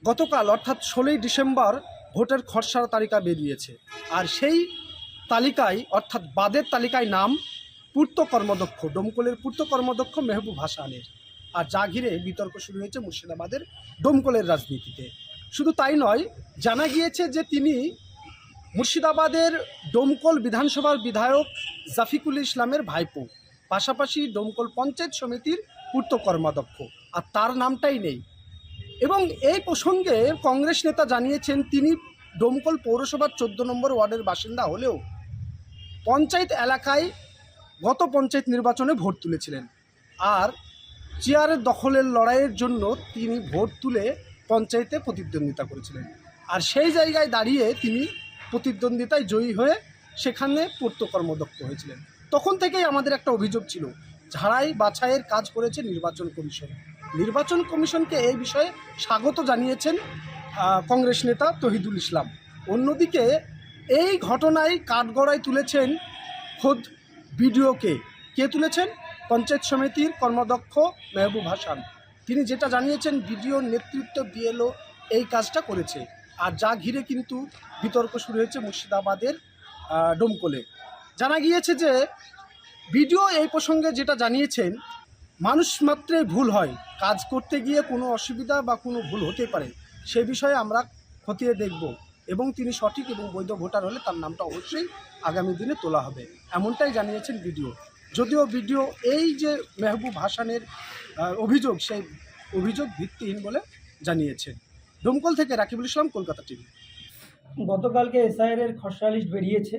গতকাল অর্থাৎ 16ই ডিসেম্বর ভোটের খসড়া তালিকা বেরিয়েছে। আর সেই তালিকায় অর্থাৎ বাদের তালিকায় নাম পূর্ত কর্মদক্ষ, ডোমকলের পূর্ত কর্মদক্ষ মেহবুব হাসানের। আর যা ঘিরে বিতর্ক শুরু হয়েছে মুর্শিদাবাদের ডোমকলের রাজনীতিতে। শুধু তাই নয়, জানা গিয়েছে যে তিনি মুর্শিদাবাদের ডোমকল বিধানসভার বিধায়ক জাফিকুল ইসলামের ভাইপো, পাশাপাশি ডোমকল পঞ্চায়েত সমিতির পূর্ত কর্মাধ্যক্ষ, আর তার নামটাই নেই। এবং এই প্রসঙ্গে কংগ্রেস নেতা জানিয়েছেন তিনি ডোমকল পৌরসভার 14 নম্বর ওয়ার্ডের বাসিন্দা হলেও পঞ্চায়েত এলাকায় গত পঞ্চায়েত নির্বাচনে ভোট তুলেছিলেন। আর চেয়ারের দখলের লড়াইয়ের জন্য তিনি ভোট তুলে পঞ্চায়েতে প্রতিদ্বন্দ্বিতা করেছিলেন। আর সেই জায়গায় দাঁড়িয়ে তিনি প্রতিদ্বন্দ্বিতায় জয়ী হয়ে সেখানে পূর্ত কর্মদক্ষ হয়েছিলেন। তখন থেকেই আমাদের একটা অভিযোগ ছিল, ঝাড়াই বাছাইয়ের কাজ করেছে নির্বাচন কমিশন। নির্বাচন কমিশনকে এই বিষয়ে স্বাগত জানিয়েছেন কংগ্রেস নেতা তহিদুল ইসলাম। অন্যদিকে এই ঘটনায় কাঠগড়ায় তুলেছেন খোদ বিডিওকে। কে তুলেছেন? পঞ্চায়েত সমিতির কর্মদক্ষ মেহবুব হাসান। তিনি যেটা জানিয়েছেন, বিডিওর নেতৃত্ব বিএলও এই কাজটা করেছে। আর যা ঘিরে কিন্তু বিতর্ক শুরু হয়েছে মুর্শিদাবাদের ডোমকলে। জানা গিয়েছে যে বিডিও এই প্রসঙ্গে যেটা জানিয়েছেন, মানুষ মাত্রই ভুল হয়, কাজ করতে গিয়ে কোনো অসুবিধা বা কোনো ভুল হতে পারে, সে বিষয়ে আমরা খতিয়ে দেখব এবং তিনি সঠিক এবং বৈধ ভোটার হলে তার নামটা অবশ্যই আগামী দিনে তোলা হবে, এমনটাই জানিয়েছেন বিডিও। যদিও বিডিও এই যে মেহবুব হাসানের অভিযোগ, সেই অভিযোগ ভিত্তিহীন বলে জানিয়েছেন। ডোমকল থেকে রাকিবুল ইসলাম, কলকাতা টিভি। গতকালকে এসআইআর খসড়া লিস্ট বেরিয়েছে।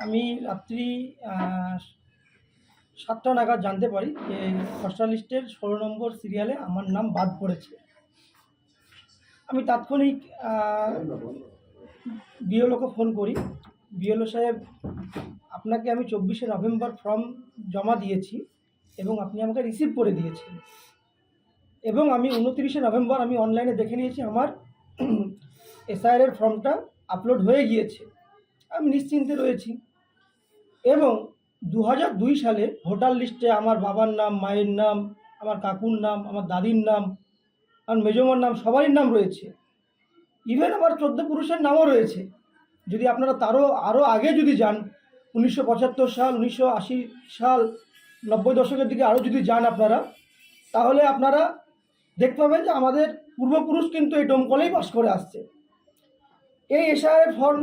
আমি রাত্রি 7টা নাগাদ জানতে পারি যে খসড়া লিস্টের 16 নম্বর সিরিয়ালে আমার নাম বাদ পড়েছে। আমি তাৎক্ষণিক বিএলওকে ফোন করি। বিএলও সাহেব, আপনাকে আমি 24শে নভেম্বর ফর্ম জমা দিয়েছি এবং আপনি আমাকে রিসিভ করে দিয়েছেন, এবং আমি 29শে নভেম্বর আমি অনলাইনে দেখে নিয়েছি আমার এসআইআর ফর্মটা আপলোড হয়ে গিয়েছে। আমি নিশ্চিন্তে রয়েছি। এবং 2002 সালে ভোটার লিস্টে আমার বাবার নাম, মায়ের নাম, আমার কাকুর নাম, আমার দাদির নাম, আমার মেজমার নাম, সবারই নাম রয়েছে। ইভেন আমার 14 পুরুষের নামও রয়েছে। যদি আপনারা আরও আগে যদি যান, 1975 সাল, 1980 সাল, 90 দশকের দিকে আরও যদি যান আপনারা, তাহলে আপনারা দেখতে পাবেন যে আমাদের পূর্বপুরুষ কিন্তু এই ডোমকলেই বাস করে আসছে। এই এসআইআর ফর্ম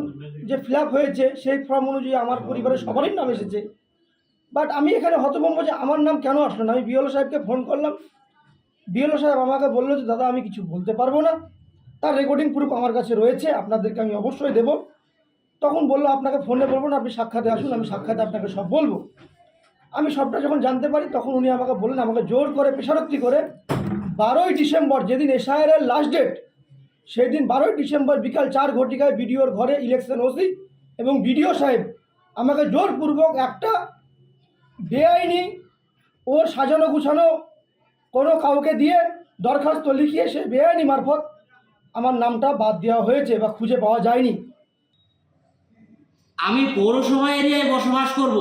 যে ফিল আপ হয়েছে, সেই ফর্ম অনুযায়ী আমার পরিবারের সবারই নাম এসেছে। বাট আমি এখানে হতভম্ব যে আমার নাম কেন আসলো না। আমি বিএলও সাহেবকে ফোন করলাম। বিএলও সাহেব আমাকে বললো যে দাদা, আমি কিছু বলতে পারবো না, তার রেকর্ডিং প্রুফ আমার কাছে রয়েছে, আপনাদেরকে আমি অবশ্যই দেব। তখন বললো আপনাকে ফোনে বলবো না, আপনি সাক্ষাতে আসুন, আমি সাক্ষাতে আপনাকে সব বলবো। আমি সবটা যখন জানতে পারি, তখন উনি আমাকে বললেন, আমাকে জোর করে পেশারত্তি করে 12ই ডিসেম্বর, যেদিন এসআইআর লাস্ট ডেট, সেই দিন 12ই ডিসেম্বর বিকাল 4 ঘটিকায় বিডিওর ঘরে ইলেকশন ওসি এবং বিডিও সাহেব আমাকে জোরপূর্বক একটা বেআইনি ও সাজানো গুছানো কোনো কাউকে দিয়ে দরখাস্ত লিখিয়ে সে বেআইনি মারফত আমার নামটা বাদ দেওয়া হয়েছে বা খুঁজে পাওয়া যায়নি। আমি পৌরসভা এরিয়ায় বসবাস করব,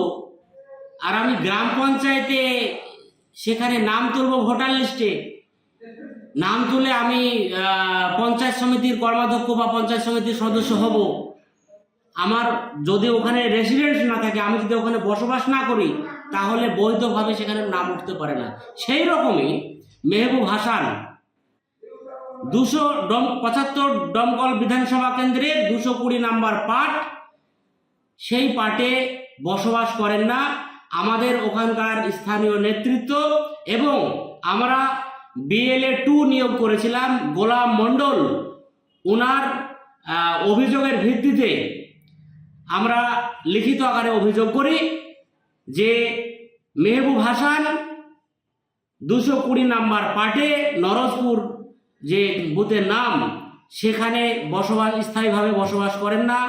আর আমি গ্রাম পঞ্চায়েতে সেখানে নাম তুলব ভোটার লিস্টে। নাম তুলে আমি পঞ্চায়েত সমিতির কর্মাধ্যক্ষ বা পঞ্চায়েত সমিতির সদস্য হব। আমার যদি ওখানে রেসিডেন্স না থাকে, আমি যদি ওখানে বসবাস না করি, তাহলে বৈধভাবে সেখানে নাম উঠতে পারে না। সেই রকমই মেহবুব হাসান 275 ডোমকল বিধানসভা কেন্দ্রের 220 নাম্বার পার্ট, সেই পার্টে বসবাস করেন না আমাদের ওখানকার স্থানীয় নেতৃত্ব। এবং আমরা বিএলএ 2 নিয়োগ করেছিলাম গোলাম মণ্ডল, ওনার অভিযোগের ভিত্তিতে আমরা লিখিত আকারে অভিযোগ করি যে মেহবুব হাসান 220 নাম্বার পার্টে নরজপুর যে বুথের নাম, সেখানে স্থায়ীভাবে বসবাস করেন না,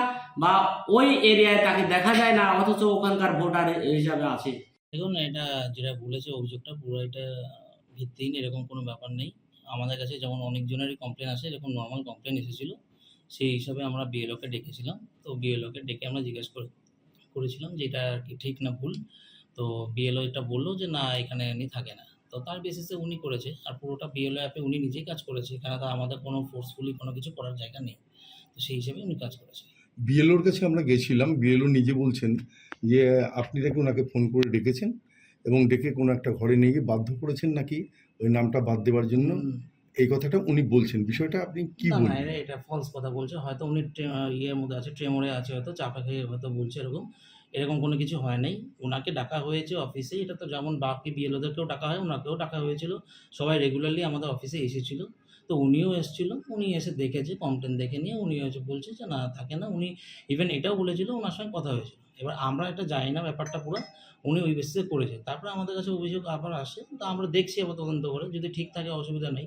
বা ওই এরিয়ায় তাকে দেখা যায় না, অথচ ওখানকার ভোটার হিসাবে আছে। দেখুন, এটা যেটা বলেছে অভিযোগটা পুরো এটা ভিত্তিহীন, এরকম কোনো ব্যাপার নেই। আমাদের কাছে যেমন অনেকজনেরই কমপ্লেন আসে, এরকম নর্মাল কমপ্লেন এসেছিল, সেই হিসাবে আমরা বিএলওকে ডেকেছিলাম। তো বিএলওকে ডেকে আমরা জিজ্ঞেস করেছিলাম যে এটা কি ঠিক না ভুল। তো বিএলও এটা বললো যে না, এখানে এমনি থাকে না। তো তো তার বেসিসে উনি করেছে, আর পুরোটা বিএলও অ্যাপে উনি নিজেই কাজ করেছে, এখানে তো আমাদের কোনো ফোর্সফুলি কোনো কিছু করার জায়গা নেই, তো সেই হিসেবে উনি কাজ করেছে। বিএলওর কাছে আমরা গেছিলাম, বিএলও নিজে বলছেন যে আপনি নাকি ওনাকে ফোন করে ডেকেছেন এবং ডেকে কোনো একটা ঘরে নিয়ে গিয়ে বাধ্য করেছেন নাকি ওই নামটা বাদ দেওয়ার জন্য, এই কথাটা উনি বলছেন। বিষয়টা আপনি কি না না, বলবেন? এটা ফলস কথা বলছে, হয়তো উনি ইয়ের মধ্যে আছে, ট্রেমরে আছে, হয়তো চাপা খেয়ে হয়তো বলছে এরকম। এরকম কোনো কিছু হয় নাই, ওনাকে ডাকা হয়েছে অফিসে, এটা তো যেমন বাকি বিএলওদেরকেও ডাকা হয়, ওনাকেও ডাকা হয়েছিল, সবাই রেগুলারলি আমাদের অফিসে এসেছিল। তো উনিও এসেছিল, উনি এসে দেখেছে, কমপ্লেন দেখে নিয়ে উনি হচ্ছে বলছে যে না থাকে না, উনি ইভেন এটাও বলেছিল ওনার সঙ্গে কথা হয়েছিল। এবার আমরা এটা জানি না ব্যাপারটা পুরো, উনি ওই বেসিসে করেছে, তারপরে আমাদের কাছে অভিযোগ আবার আসে, তো আমরা দেখছি আবার তদন্ত করে, যদি ঠিক থাকে অসুবিধা নেই।